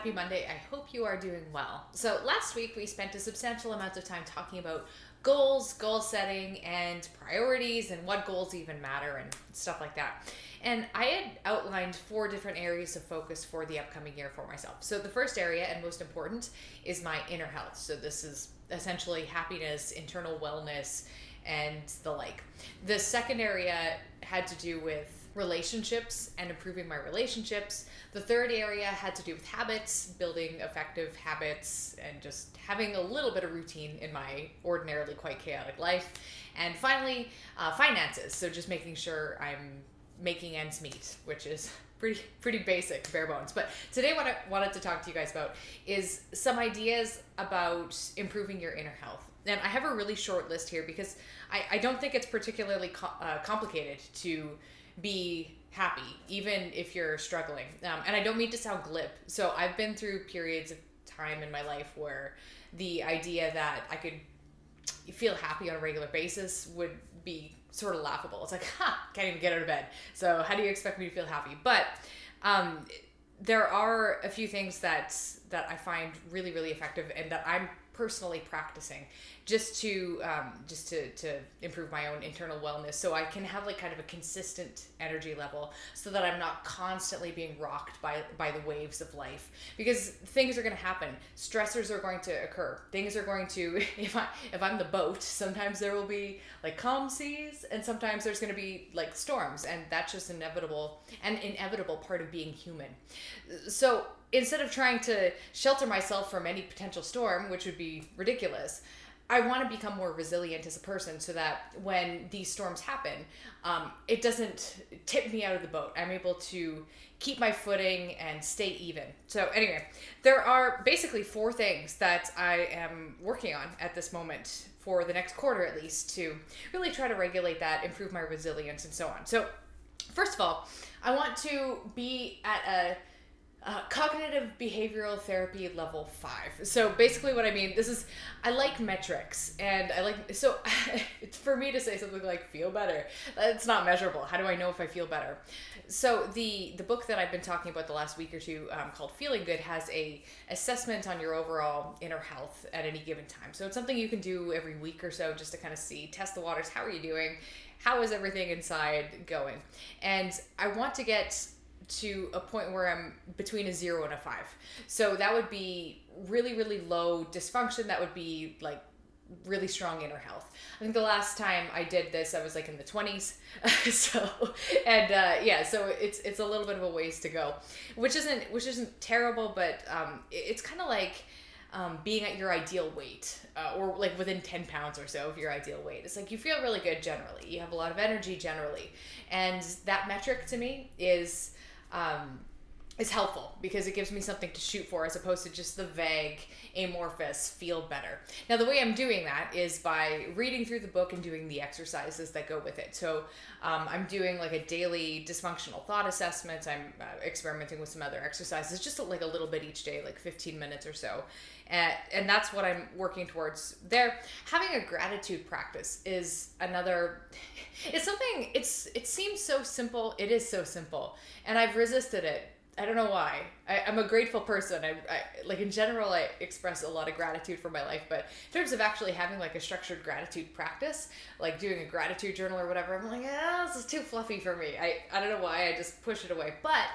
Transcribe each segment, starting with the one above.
happy Monday. I hope you are doing well. So last week we spent a substantial amount of time talking about goals, goal setting, and priorities, and what goals even matter and stuff like that. And I had outlined 4 different areas of focus for the upcoming year for myself. So the first area, and most important, is my inner health. So this is essentially happiness, internal wellness, and the like. The second area had to do with relationships and improving my relationships. The third area had to do with habits, building effective habits, and just having a little bit of routine in my ordinarily quite chaotic life. And finally, finances. So just making sure I'm making ends meet, which is pretty basic, bare bones. But today what I wanted to talk to you guys about is some ideas about improving your inner health. And I have a really short list here because I don't think it's particularly complicated to be happy, even if you're struggling. And I don't mean to sound glib. So I've been through periods of time in my life where the idea that I could feel happy on a regular basis would be sort of laughable. It's like, can't even get out of bed. So how do you expect me to feel happy? But there are a few things that I find really, really effective and that I'm personally practicing just to improve my own internal wellness, so I can have like kind of a consistent energy level, so that I'm not constantly being rocked by the waves of life, because things are going to happen. Stressors are going to occur. Things are going to, if I'm the boat, sometimes there will be like calm seas, and sometimes there's going to be like storms, and that's just an inevitable part of being human. So instead of trying to shelter myself from any potential storm, which would be ridiculous, I want to become more resilient as a person, so that when these storms happen, it doesn't tip me out of the boat. I'm able to keep my footing and stay even. So anyway, there are basically 4 things that I am working on at this moment for the next quarter at least, to really try to regulate that, improve my resilience, and so on. So first of all, I want to be at a cognitive behavioral therapy level 5. So basically what I mean, I like metrics, and so it's for me to say something like feel better. It's not measurable. How do I know if I feel better? So the book that I've been talking about the last week or two, called Feeling Good, has a assessment on your overall inner health at any given time. So it's something you can do every week or so, just to kind of test the waters. How are you doing? How is everything inside going? And I want to get to a point where I'm between a 0 and a 5. So that would be really, really low dysfunction. That would be like really strong inner health. I think the last time I did this, I was like in the 20s. So it's a little bit of a ways to go, which isn't terrible, but it's kind of like being at your ideal weight, or like within 10 pounds or so of your ideal weight. It's like you feel really good generally. You have a lot of energy generally. And that metric to me is helpful, because it gives me something to shoot for, as opposed to just the vague, amorphous feel better. Now, the way I'm doing that is by reading through the book and doing the exercises that go with it. So I'm doing like a daily dysfunctional thought assessment. I'm experimenting with some other exercises, just like a little bit each day, like 15 minutes or so. And that's what I'm working towards there. Having a gratitude practice is another, it's something, it seems so simple. It is so simple. And I've resisted it. I don't know why. I'm a grateful person. I like in general, I express a lot of gratitude for my life, but in terms of actually having like a structured gratitude practice, like doing a gratitude journal or whatever, I'm like, this is too fluffy for me. I don't know why, I just push it away. But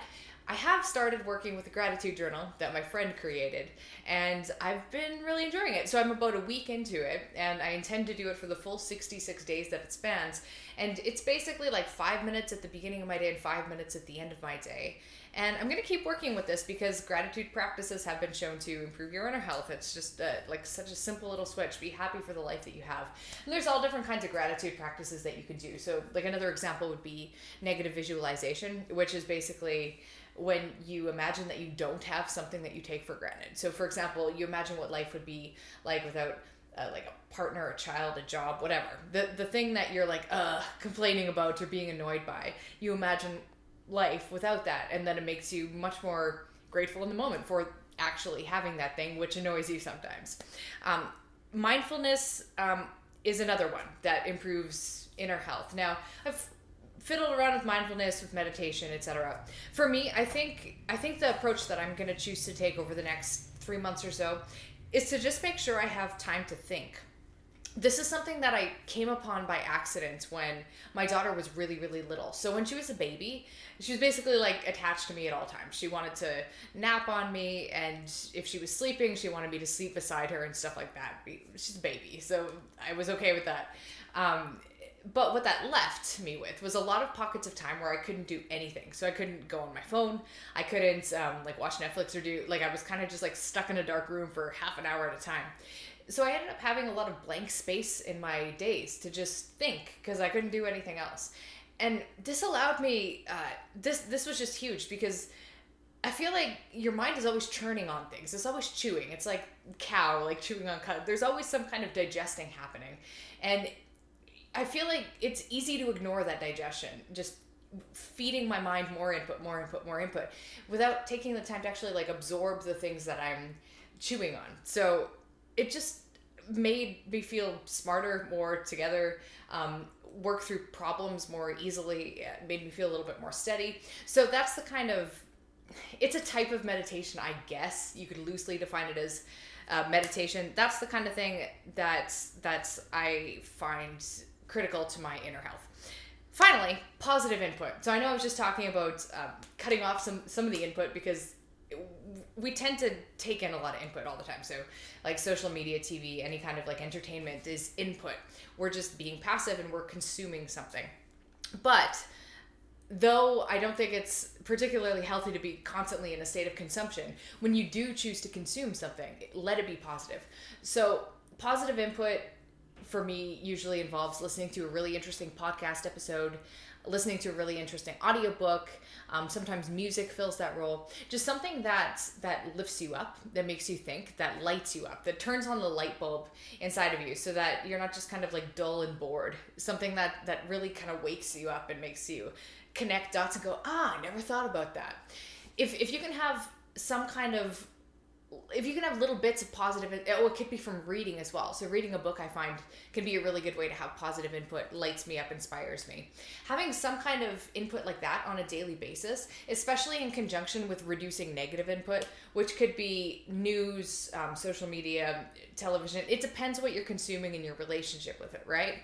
I have started working with a gratitude journal that my friend created, and I've been really enjoying it. So I'm about a week into it, and I intend to do it for the full 66 days that it spans. And it's basically like 5 minutes at the beginning of my day and 5 minutes at the end of my day. And I'm going to keep working with this, because gratitude practices have been shown to improve your inner health. It's just like such a simple little switch. Be happy for the life that you have. And there's all different kinds of gratitude practices that you can do. So like another example would be negative visualization, which is basically when you imagine that you don't have something that you take for granted. So for example, you imagine what life would be like without like a partner, a child, a job, whatever. The thing that you're like complaining about or being annoyed by, you imagine life without that, and then it makes you much more grateful in the moment for actually having that thing, which annoys you sometimes. Mindfulness is another one that improves inner health. Now, I've fiddled around with mindfulness, with meditation, etc. For me, I think the approach that I'm going to choose to take over the next 3 months or so is to just make sure I have time to think. This is something that I came upon by accident when my daughter was really, really little. So when she was a baby, she was basically like attached to me at all times. She wanted to nap on me, and if she was sleeping, she wanted me to sleep beside her and stuff like that. She's a baby, so I was okay with that. But what that left me with was a lot of pockets of time where I couldn't do anything. So I couldn't go on my phone. I couldn't like watch Netflix or I was kind of just like stuck in a dark room for half an hour at a time. So I ended up having a lot of blank space in my days to just think because I couldn't do anything else. And this allowed me, this was just huge because I feel like your mind is always churning on things. It's always chewing. It's like cow, like chewing on cud. There's always some kind of digesting happening. And I feel like it's easy to ignore that digestion, just feeding my mind more input, without taking the time to actually like absorb the things that I'm chewing on. So it just made me feel smarter, more together, work through problems more easily. It made me feel a little bit more steady. So that's the kind of, it's a type of meditation, I guess. You could loosely define it as meditation. That's the kind of thing that's I find critical to my inner health. Finally, positive input. So I know I was just talking about cutting off some of the input because we tend to take in a lot of input all the time. So like social media, TV, any kind of like entertainment is input. We're just being passive and we're consuming something. But though I don't think it's particularly healthy to be constantly in a state of consumption, when you do choose to consume something, let it be positive. So positive input for me usually involves listening to a really interesting podcast episode, listening to a really interesting audiobook. Sometimes music fills that role. Just something that lifts you up, that makes you think, that lights you up, that turns on the light bulb inside of you so that you're not just kind of like dull and bored. Something that really kind of wakes you up and makes you connect dots and go, I never thought about that. If you can have some kind of, if you can have little bits of positive, it could be from reading as well. So reading a book, I find, can be a really good way to have positive input, lights me up, inspires me. Having some kind of input like that on a daily basis, especially in conjunction with reducing negative input, which could be news, social media, television. It depends what you're consuming and your relationship with it, right?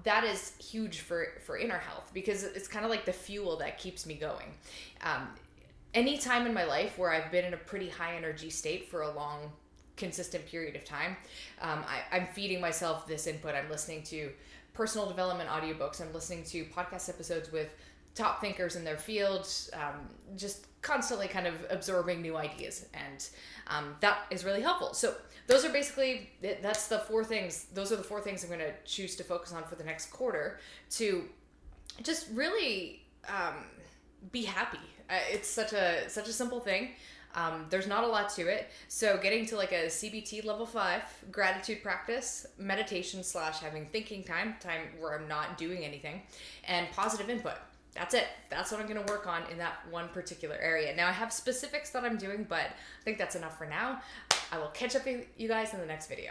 That is huge for inner health because it's kind of like the fuel that keeps me going. Any time in my life where I've been in a pretty high energy state for a long, consistent period of time, I'm feeding myself this input. I'm listening to personal development audiobooks. I'm listening to podcast episodes with top thinkers in their fields, just constantly kind of absorbing new ideas. And that is really helpful. So those are basically, that's the four things. Those are the four things I'm going to choose to focus on for the next quarter to just really be happy. It's such a simple thing. There's not a lot to it. So getting to like a CBT level 5 gratitude practice, meditation / having thinking time where I'm not doing anything, and positive input. That's it. That's what I'm going to work on in that one particular area. Now I have specifics that I'm doing, but I think that's enough for now. I will catch up with you guys in the next video.